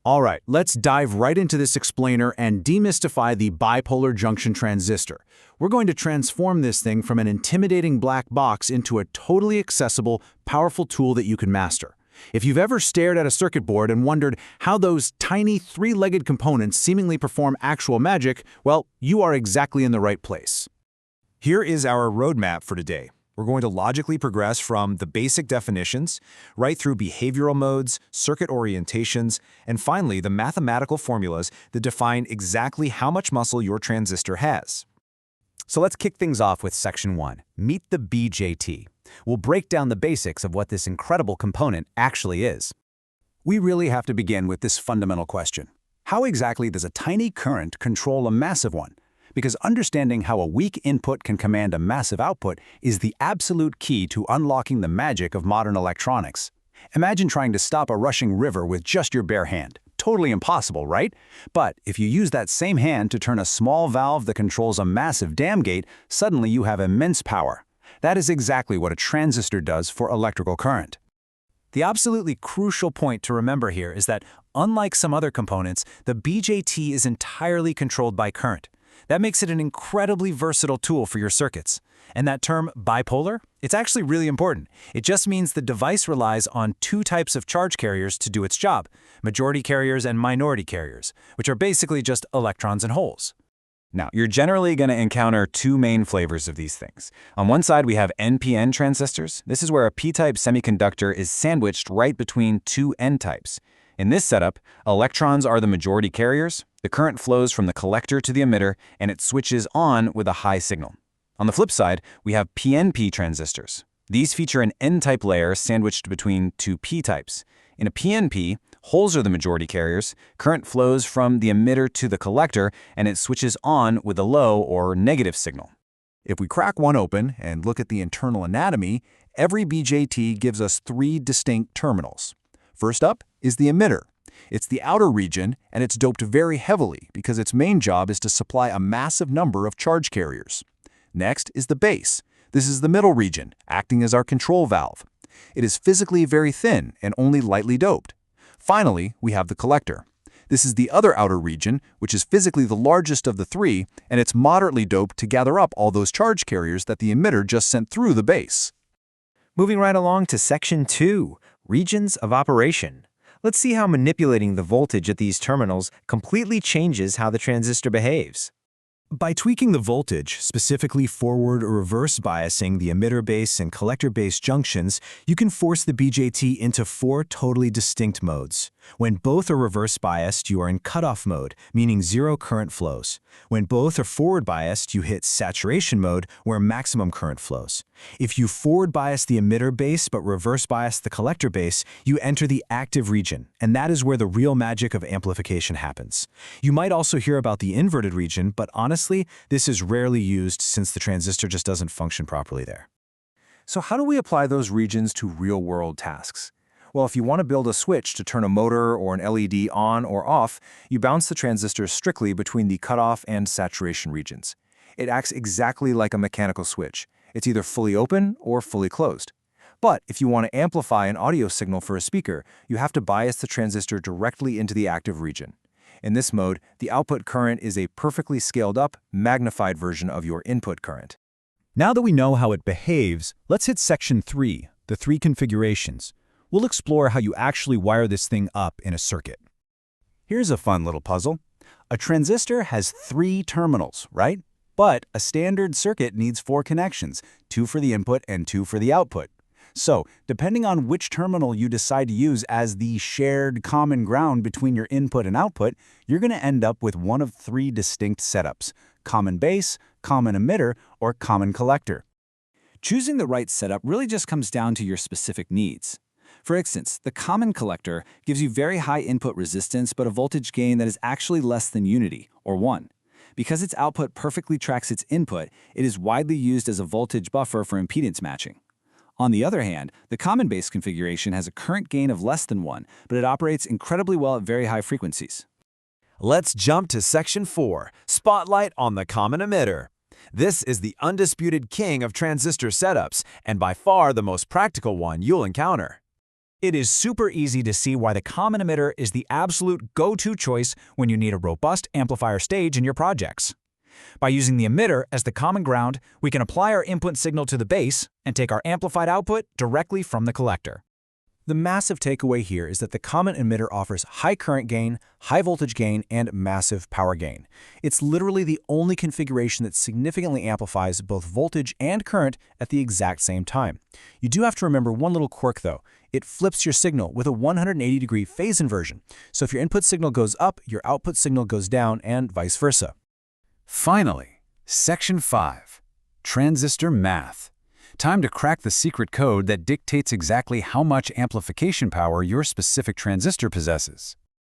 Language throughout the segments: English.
All right, let's dive right into this explainer and demystify the bipolar junction transistor. We're going to transform this thing from an intimidating black box into a totally accessible, powerful tool that you can master. If you've ever stared at a circuit board and wondered how those tiny three-legged components seemingly perform actual magic, well, you are exactly in the right place. Here is our roadmap for today. We're going to logically progress from the basic definitions, right through behavioral modes, circuit orientations, and finally the mathematical formulas that define exactly how much muscle your transistor has. So let's kick things off with Section 1, Meet the BJT. We'll break down the basics of what this incredible component actually is. We really have to begin with this fundamental question. How exactly does a tiny current control a massive one? Because understanding how a weak input can command a massive output is the absolute key to unlocking the magic of modern electronics. Imagine trying to stop a rushing river with just your bare hand. Totally impossible, right? But if you use that same hand to turn a small valve that controls a massive dam gate, suddenly you have immense power. That is exactly what a transistor does for electrical current. The absolutely crucial point to remember here is that, unlike some other components, the BJT is entirely controlled by current. That makes it an incredibly versatile tool for your circuits. And that term, bipolar, it's actually really important. It just means the device relies on two types of charge carriers to do its job, majority carriers and minority carriers, which are basically just electrons and holes. Now, you're generally going to encounter two main flavors of these things. On one side, we have NPN transistors. This is where a p-type semiconductor is sandwiched right between two n-types. In this setup, electrons are the majority carriers, the current flows from the collector to the emitter, and it switches on with a high signal. On the flip side, we have PNP transistors. These feature an n-type layer sandwiched between two p-types. In a PNP, holes are the majority carriers, current flows from the emitter to the collector, and it switches on with a low or negative signal. If we crack one open and look at the internal anatomy, every BJT gives us three distinct terminals. First up is the emitter. It's the outer region, and it's doped very heavily because its main job is to supply a massive number of charge carriers. Next is the base. This is the middle region, acting as our control valve. It is physically very thin and only lightly doped. Finally, we have the collector. This is the other outer region, which is physically the largest of the three, and it's moderately doped to gather up all those charge carriers that the emitter just sent through the base. Moving right along to Section 2, Regions of Operation. Let's see how manipulating the voltage at these terminals completely changes how the transistor behaves. By tweaking the voltage, specifically forward or reverse biasing the emitter base and collector base junctions, you can force the BJT into four totally distinct modes. When both are reverse biased, you are in cutoff mode, meaning zero current flows. When both are forward biased, you hit saturation mode, where maximum current flows. If you forward bias the emitter base but reverse bias the collector base, you enter the active region, and that is where the real magic of amplification happens. You might also hear about the inverted region, but honestly, this is rarely used since the transistor just doesn't function properly there. So how do we apply those regions to real-world tasks? Well, if you want to build a switch to turn a motor or an LED on or off, you bounce the transistor strictly between the cutoff and saturation regions. It acts exactly like a mechanical switch. It's either fully open or fully closed. But if you want to amplify an audio signal for a speaker, you have to bias the transistor directly into the active region. In this mode, the output current is a perfectly scaled up, magnified version of your input current. Now that we know how it behaves, let's hit Section 3, the three configurations. We'll explore how you actually wire this thing up in a circuit. Here's a fun little puzzle. A transistor has three terminals, right? But a standard circuit needs four connections, two for the input and two for the output. So, depending on which terminal you decide to use as the shared common ground between your input and output, you're going to end up with one of three distinct setups: common base, common emitter, or common collector. Choosing the right setup really just comes down to your specific needs. For instance, the common collector gives you very high input resistance but a voltage gain that is actually less than unity, or 1. Because its output perfectly tracks its input, it is widely used as a voltage buffer for impedance matching. On the other hand, the common base configuration has a current gain of less than 1, but it operates incredibly well at very high frequencies. Let's jump to Section 4, Spotlight on the Common Emitter. This is the undisputed king of transistor setups, and by far the most practical one you'll encounter. It is super easy to see why the common emitter is the absolute go-to choice when you need a robust amplifier stage in your projects. By using the emitter as the common ground, we can apply our input signal to the base and take our amplified output directly from the collector. The massive takeaway here is that the common emitter offers high current gain, high voltage gain, and massive power gain. It's literally the only configuration that significantly amplifies both voltage and current at the exact same time. You do have to remember one little quirk though. It flips your signal with a 180-degree phase inversion. So if your input signal goes up, your output signal goes down, and vice versa. Finally, Section 5, Transistor Math. Time to crack the secret code that dictates exactly how much amplification power your specific transistor possesses.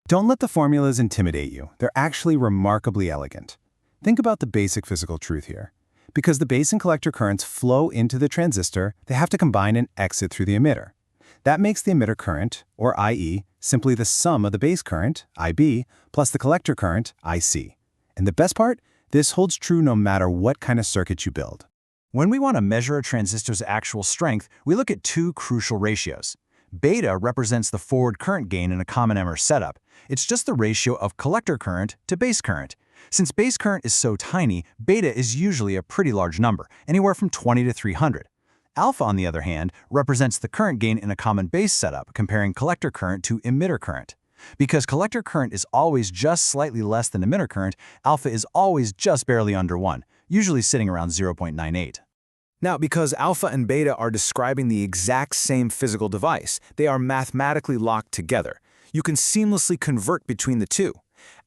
Don't let the formulas intimidate you. They're actually remarkably elegant. Think about the basic physical truth here. Because the base and collector currents flow into the transistor, they have to combine and exit through the emitter. That makes the emitter current, or IE, simply the sum of the base current, IB, plus the collector current, IC. And the best part? This holds true no matter what kind of circuit you build. When we want to measure a transistor's actual strength, we look at two crucial ratios. Beta represents the forward current gain in a common emitter setup. It's just the ratio of collector current to base current. Since base current is so tiny, beta is usually a pretty large number, anywhere from 20 to 300. Alpha, on the other hand, represents the current gain in a common base setup, comparing collector current to emitter current. Because collector current is always just slightly less than emitter current, alpha is always just barely under 1, usually sitting around 0.98. Now, because alpha and beta are describing the exact same physical device, they are mathematically locked together. You can seamlessly convert between the two.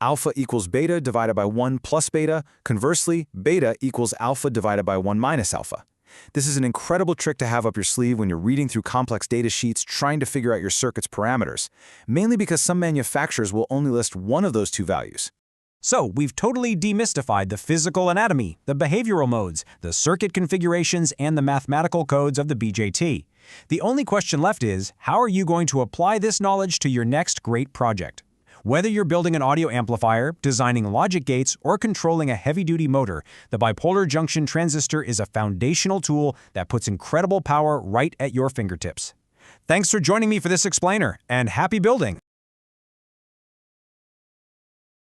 Alpha equals beta divided by 1 plus beta. Conversely, beta equals alpha divided by 1 minus alpha. This is an incredible trick to have up your sleeve when you're reading through complex data sheets trying to figure out your circuit's parameters, mainly because some manufacturers will only list one of those two values. So, we've totally demystified the physical anatomy, the behavioral modes, the circuit configurations, and the mathematical codes of the BJT. The only question left is, how are you going to apply this knowledge to your next great project? Whether you're building an audio amplifier, designing logic gates, or controlling a heavy-duty motor, the bipolar junction transistor is a foundational tool that puts incredible power right at your fingertips. Thanks for joining me for this explainer, and happy building!